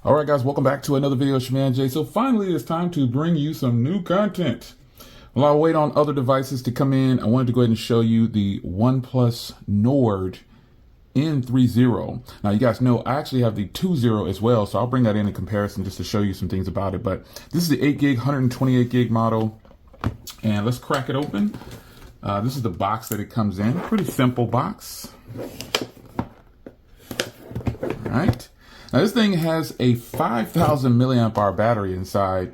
All right, guys, welcome back to another video. It's your man Jay. So finally, it's time to bring you some new content. While I wait on other devices to come in, I wanted to go ahead and show you the OnePlus Nord N30. Now, you guys know I actually have the 2.0 as well, so I'll bring that in comparison just to show you some things about it. But this is the 8 gig, 128 gig model, and let's crack it open. This is the box that it comes in. Pretty simple box. All right. Now this thing has a 5,000 milliamp hour battery inside,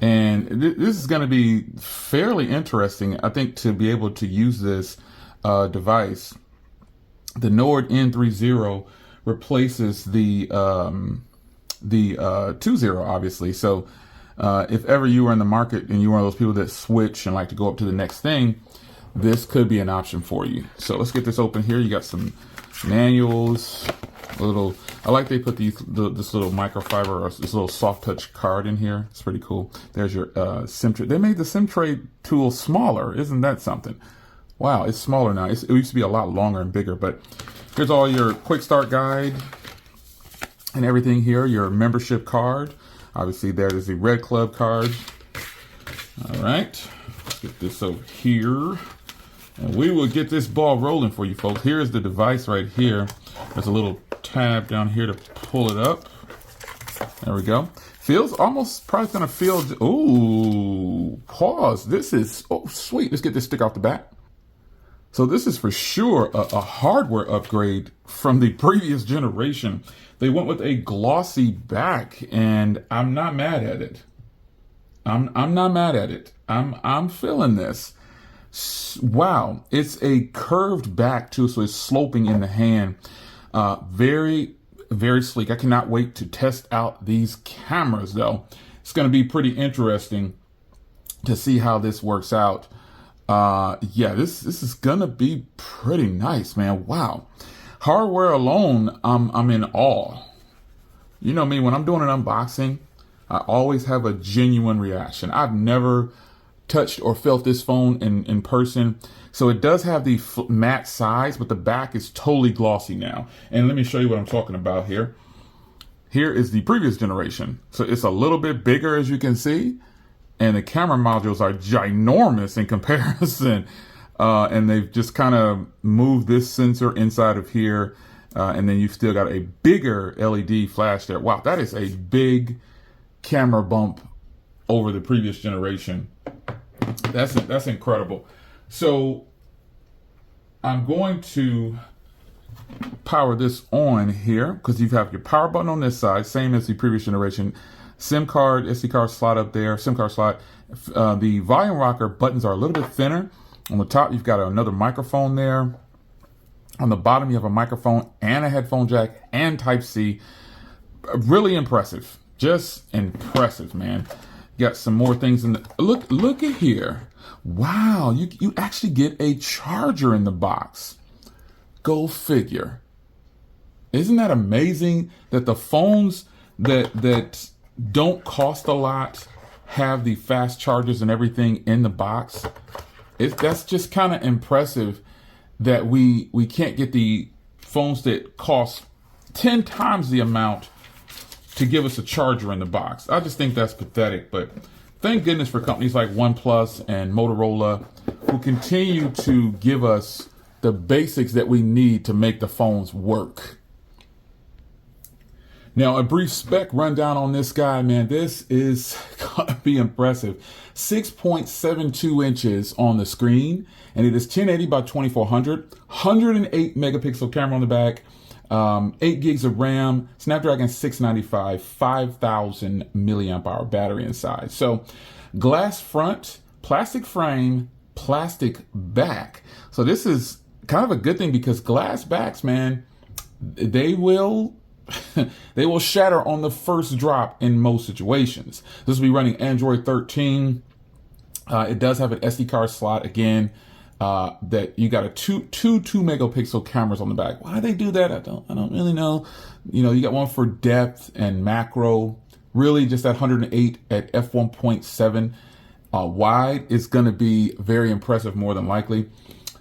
and this is going to be fairly interesting, I think, to be able to use this device. The Nord N30 replaces the 2.0, obviously. So if ever you were in the market and you're one of those people that switch and like to go up to the next thing, this could be an option for you. So let's get this open here. You got some manuals. I like they put this little microfiber or this little soft touch card in here. It's pretty cool. There's your SIM tray. They made the SIM tray tool smaller. Isn't that something? Wow, it's smaller now. It used to be a lot longer and bigger, but here's all your quick start guide and everything here. Your membership card. Obviously there's the Red Club card. All right, let's get this over here. And we will get this ball rolling for you folks. Here's the device right here. There's a little tab down here to pull it up. There we go. Feels almost probably gonna feel. Ooh, pause. This is sweet. Let's get this stick off the back. So this is for sure a hardware upgrade from the previous generation. They went with a glossy back, and I'm not mad at it. I'm not mad at it. I'm feeling this. Wow, it's a curved back too, so it's sloping in the hand. Very, very sleek. I cannot wait to test out these cameras though. It's going to be pretty interesting to see how this works out. Yeah, this is going to be pretty nice, man. Wow. Hardware alone, I'm in awe. You know me, when I'm doing an unboxing, I always have a genuine reaction. I've never touched or felt this phone in person. So it does have the matte sides, but the back is totally glossy now. And let me show you what I'm talking about here. Here is the previous generation. So it's a little bit bigger, as you can see. And the camera modules are ginormous in comparison. And they've just kind of moved this sensor inside of here. And then you've still got a bigger LED flash there. Wow, that is a big camera bump over the previous generation. That's incredible. So I'm going to power this on here because you have your power button on this side, same as the previous generation. SIM card, SD card slot up there, SIM card slot. The volume rocker buttons are a little bit thinner. On the top, you've got another microphone there. On the bottom, you have a microphone and a headphone jack and Type-C. Really impressive. Just impressive, man. Got some more things in the look at here. Wow, you actually get a charger in the box. Go figure. Isn't that amazing that the phones that don't cost a lot have the fast chargers and everything in the box? That's just kind of impressive that we can't get the phones that cost 10 times the amount to give us a charger in the box. I just think that's pathetic, but thank goodness for companies like OnePlus and Motorola who continue to give us the basics that we need to make the phones work. Now, a brief spec rundown on this guy, man. This is gonna be impressive. 6.72 inches on the screen, and it is 1080 by 2400, 108 megapixel camera on the back. 8 gigs of RAM, Snapdragon 695, 5,000 milliamp hour battery inside. So glass front, plastic frame, plastic back. So this is kind of a good thing because glass backs, man, they will shatter on the first drop in most situations. This will be running Android 13. It does have an SD card slot again. That you got two 2 megapixel cameras on the back. Why they do that, I don't really know. You know, you got one for depth and macro. Really, just that 108 at f1.7 wide is going to be very impressive, more than likely.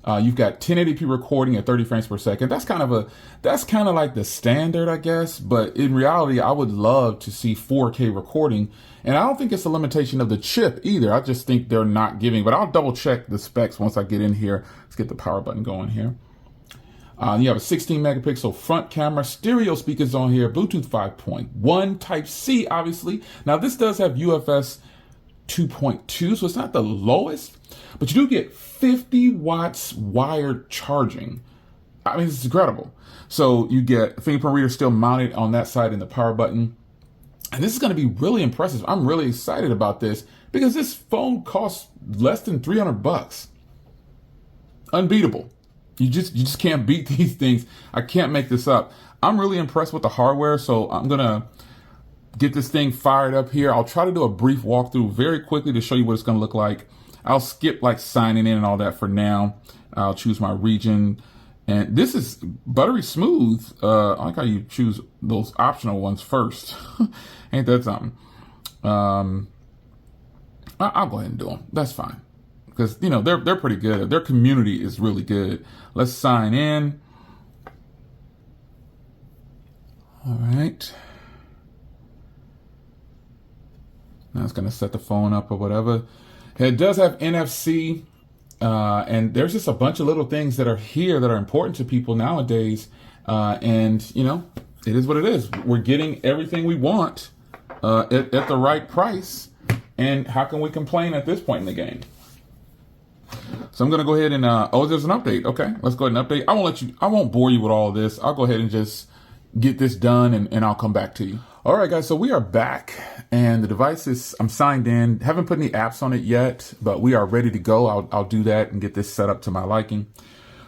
You've got 1080p recording at 30 frames per second. That's kind of like the standard, I guess. But in reality, I would love to see 4K recording. And I don't think it's a limitation of the chip either. I just think they're not giving, but I'll double check the specs once I get in here. Let's get the power button going here. You have a 16 megapixel front camera, stereo speakers on here, Bluetooth 5.1, Type-C, obviously. Now this does have UFS 2.2, so it's not the lowest, but you do get 50 watts wired charging. I mean, it's incredible. So you get fingerprint reader still mounted on that side in the power button. And this is going to be really impressive. I'm really excited about this because this phone costs less than $300. Unbeatable. You just can't beat these things. I can't make this up. I'm really impressed with the hardware, so I'm going to get this thing fired up here. I'll try to do a brief walkthrough very quickly to show you what it's going to look like. I'll skip like signing in and all that for now. I'll choose my region. And this is buttery smooth. I like how you choose those optional ones first. Ain't that something? I'll go ahead and do them. That's fine. Because, you know, they're pretty good. Their community is really good. Let's sign in. All right. Now it's going to set the phone up or whatever. It does have NFC. And there's just a bunch of little things that are here that are important to people nowadays. And, you know, it is what it is. We're getting everything we want at the right price. And how can we complain at this point in the game? So I'm going to go ahead and, oh, there's an update. Okay, let's go ahead and update. I won't bore you with all of this. I'll go ahead and just get this done and I'll come back to you. All right, guys, so we are back and the device is, I'm signed in, haven't put any apps on it yet, but we are ready to go. I'll do that and get this set up to my liking.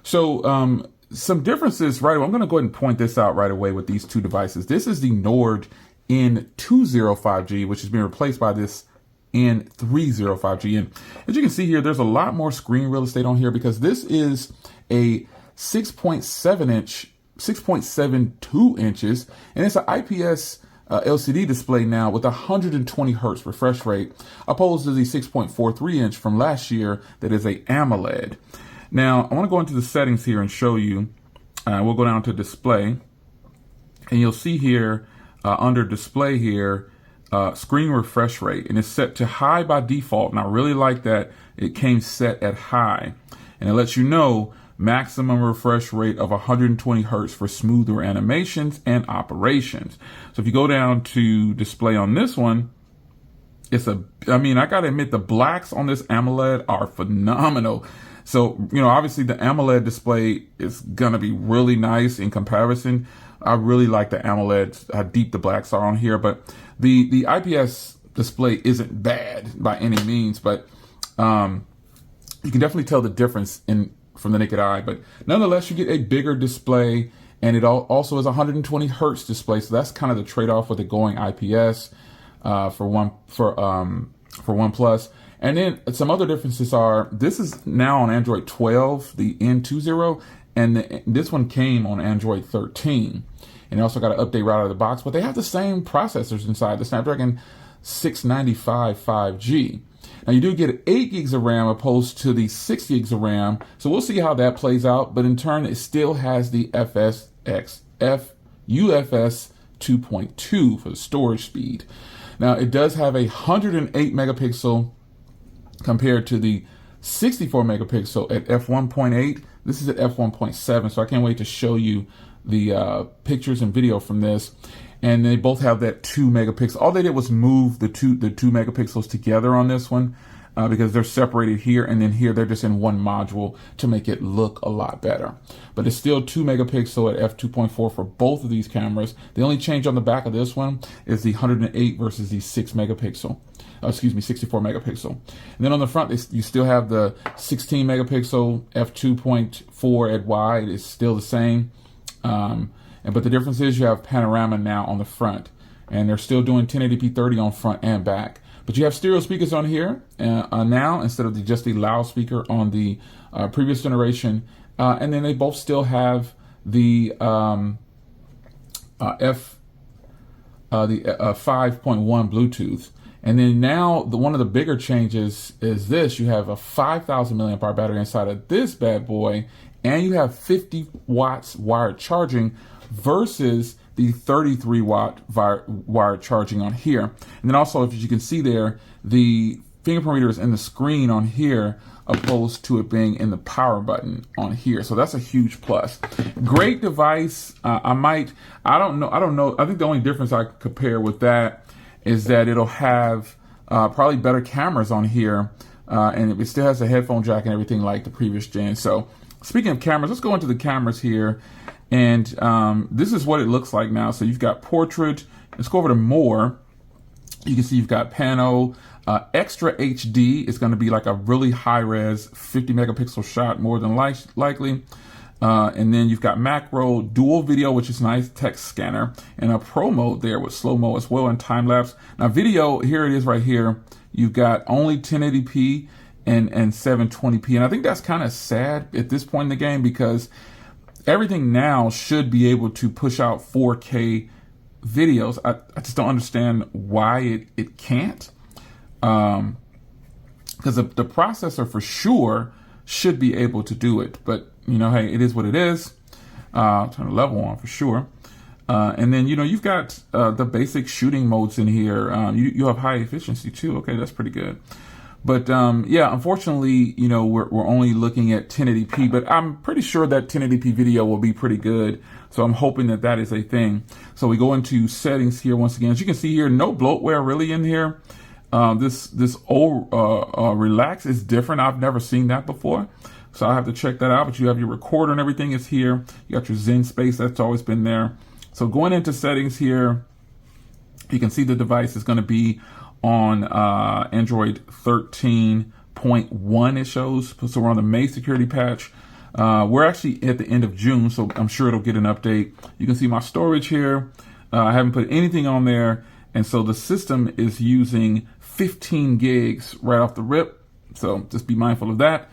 So, some differences right away. I'm going to go ahead and point this out right away with these two devices. This is the Nord N30 5G, which is being replaced by this N30 5G. And as you can see here, there's a lot more screen real estate on here because this is a 6.72 inches, and it's an IPS LCD display now with 120 hertz refresh rate, opposed to the 6.43 inch from last year that is a AMOLED. Now, I want to go into the settings here and show you. We'll go down to display, and you'll see here under display here, screen refresh rate, and it's set to high by default. And I really like that it came set at high, and it lets you know maximum refresh rate of 120 hertz for smoother animations and operations. So if you go down to display on this one, I gotta admit the blacks on this AMOLED are phenomenal. So, you know, obviously the AMOLED display is gonna be really nice in comparison. I really like the AMOLED, how deep the blacks are on here, but the IPS display isn't bad by any means, but you can definitely tell the difference from the naked eye. But nonetheless, you get a bigger display, and it also is 120 hertz display. So that's kind of the trade-off with it going IPS for OnePlus. And then some other differences are, this is now on Android 12, the N30, and this one came on Android 13. And it also got an update right out of the box, but they have the same processors inside, the Snapdragon 695 5G. Now you do get 8 gigs of RAM opposed to the 6 gigs of RAM. So we'll see how that plays out. But in turn, it still has the UFS 2.2 for the storage speed. Now it does have a 108 megapixel compared to the 64 megapixel at f1.8. This is at f1.7. So I can't wait to show you the pictures and video from this. And they both have that 2 megapixel. All they did was move the two megapixels together on this one because they're separated here and then here. They're just in one module to make it look a lot better. But it's still 2 megapixel at f2.4 for both of these cameras. The only change on the back of this one is the 108 versus the 64 megapixel. And then on the front, you still have the 16 megapixel f2.4 at wide. It's still the same. But the difference is you have panorama now on the front, and they're still doing 1080p 30 on front and back. But you have stereo speakers on here now instead of just the loudspeaker on the previous generation. And then they both still have the 5.1 Bluetooth. And then now one of the bigger changes is this. You have a 5,000 milliamp hour battery inside of this bad boy, and you have 50 watts wired charging versus the 33 watt wired charging on here. And then also, if you can see there, the fingerprint reader is in the screen on here opposed to it being in the power button on here. So that's a huge plus. Great device. I don't know. I think the only difference I compare with that is that it'll have probably better cameras on here, and it still has a headphone jack and everything like the previous gen. So speaking of cameras, let's go into the cameras here, and this is what it looks like now. So you've got portrait. Let's go over to more. You can see you've got pano. Extra HD is going to be like a really high res 50 megapixel shot, more than likely. And then you've got macro, dual video, which is nice, text scanner, and a pro mode there with slow mo as well, and time lapse. Now video, here it is right here. You've got only 1080p and 720p. And I think that's kind of sad at this point in the game, because everything now should be able to push out 4K videos. I just don't understand why it can't. Because the processor for sure should be able to do it, but you know, hey, it is what it is. Turn the level on for sure. And then, you know, you've got the basic shooting modes in here. You have high efficiency too. Okay, that's pretty good. But yeah, unfortunately, you know, we're only looking at 1080p, but I'm pretty sure that 1080p video will be pretty good. So I'm hoping that that is a thing. So we go into settings here once again. As you can see here, no bloatware really in here. This old relax is different. I've never seen that before, so I have to check that out. But you have your recorder and everything is here. You got your Zen space, that's always been there. So going into settings here, you can see the device is going to be on Android 13.1. It shows, so we're on the May security patch. We're actually at the end of June, so I'm sure it'll get an update. You can see my storage here. I haven't put anything on there, and so the system is using 15 gigs right off the rip. So just be mindful of that.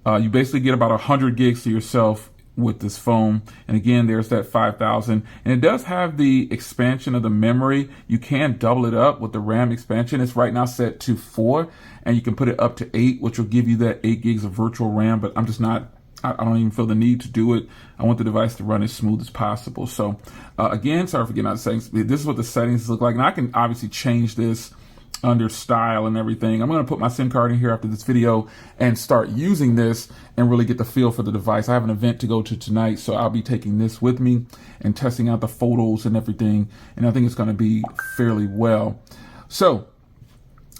You basically get about 100 gigs to yourself with this phone. And again, there's that 5,000. And it does have the expansion of the memory. You can double it up with the RAM expansion. It's right now set to 4, and you can put it up to 8, which will give you that 8 gigs of virtual RAM. But I'm just not, I don't even feel the need to do it. I want the device to run as smooth as possible. So again, sorry for getting out of settings. This is what the settings look like. And I can obviously change this under style and everything. I'm going to put my SIM card in here after this video and start using this and really get the feel for the device. I have an event to go to tonight, so I'll be taking this with me and testing out the photos and everything. And I think it's going to be fairly well. So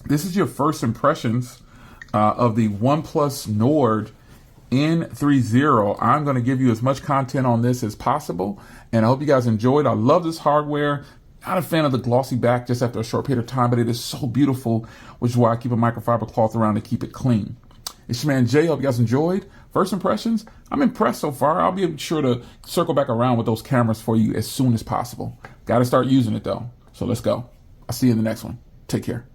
this is your first impressions of the OnePlus Nord N30. I'm going to give you as much content on this as possible, and I hope you guys enjoyed. I love this hardware. Not a fan of the glossy back just after a short period of time, but it is so beautiful, which is why I keep a microfiber cloth around to keep it clean. It's your man Jay. Hope you guys enjoyed. First impressions, I'm impressed so far. I'll be sure to circle back around with those cameras for you as soon as possible. Got to start using it though. So let's go. I'll see you in the next one. Take care.